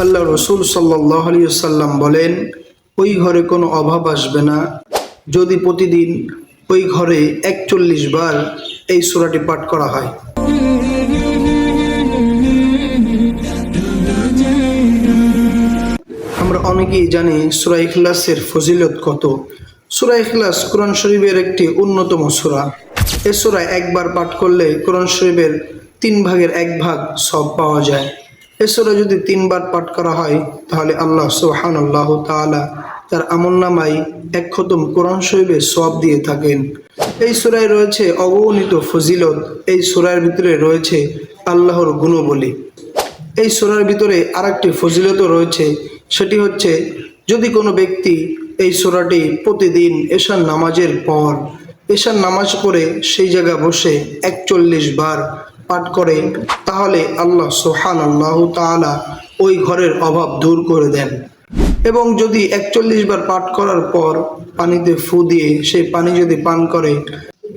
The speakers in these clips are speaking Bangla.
আল্লাহ রসুল সাল্লাল্লাহু আলাইহি ওয়াসাল্লাম বলেন, ওই ঘরে কোনো অভাব আসবে না যদি প্রতিদিন ওই ঘরে ৪১ বার এই সূরাটি পাঠ করা হয়। আমরা অনেকেই জানি সূরা ইখলাসের ফজিলত কত। সূরা ইখলাস কোরআন শরীফের একটি অন্যতম সূরা। এই সূরা একবার পাঠ করলে কোরআন শরীফের ৩ ভাগের ১ ভাগ সওয়াব পাওয়া যায়। এই সূরা যদি ৩ বার পাঠ করা হয় তাহলে আল্লাহ সুবহানাল্লাহু তাআলা তার আমলনামায় ১ খতম কোরআন শরীফের সওয়াব দিয়ে থাকেন। এই সূরায় রয়েছে অগণিত ফজিলত। এই সূরার ভিতরে রয়েছে আল্লাহর গুণবলী। এই সূরার ভিতরে আরেকটি ফজিলতও রয়েছে, সেটি হচ্ছে যদি কোনো ব্যক্তি এই সূরাটি প্রতিদিন এশার নামাজের পর এশার নামাজ পড়ে সেই জায়গায় বসে ৪১ বার পাঠ করে তাহলে আল্লাহ সুবহানাল্লাহু তাআলা ওই ঘরের অভাব দূর করে দেন। এবং যদি ৪১ বার পাঠ করার পর পানিতে ফু দিয়ে সেই পানি যদি পান করে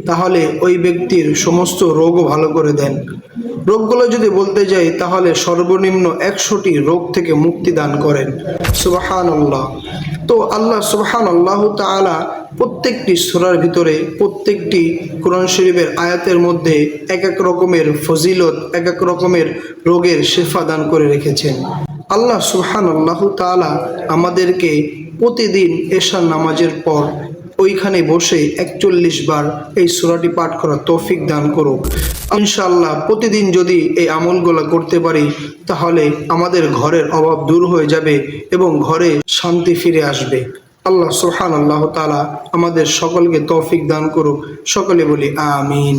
তাহলে ওই ব্যক্তির সমস্ত রোগও ভালো করে দেন। রোগগুলো যদি বলতে যাই তাহলে সর্বনিম্ন ১০০টি রোগ থেকে মুক্তি দান করেন। সুবহানাল্লাহ। তো আল্লাহ সুবহানাল্লাহু তাআলা প্রত্যেকটি সূরার ভিতরে প্রত্যেকটি কোরআন শরীফের আয়াতের মধ্যে এক এক রকমের ফজিলত, এক এক রকমের রোগের শিফা দান করে রেখেছেন। আল্লাহ সুবহানাল্লাহু তাআলা আমাদেরকে প্রতিদিন এশার নামাজের পর ওইখানে বসে ৪১ বার এই সূরাটি পাঠ করার তৌফিক দান করুক। ইনশাআল্লাহ প্রতিদিন যদি এই আমলগুলো করতে পারি তাহলে আমাদের ঘরের অভাব দূর হয়ে যাবে এবং ঘরে শান্তি ফিরে আসবে। আল্লাহ সুবহানাল্লাহু তাআলা আমাদের সকলকে তৌফিক দান করুক। সকলে বলি আমিন।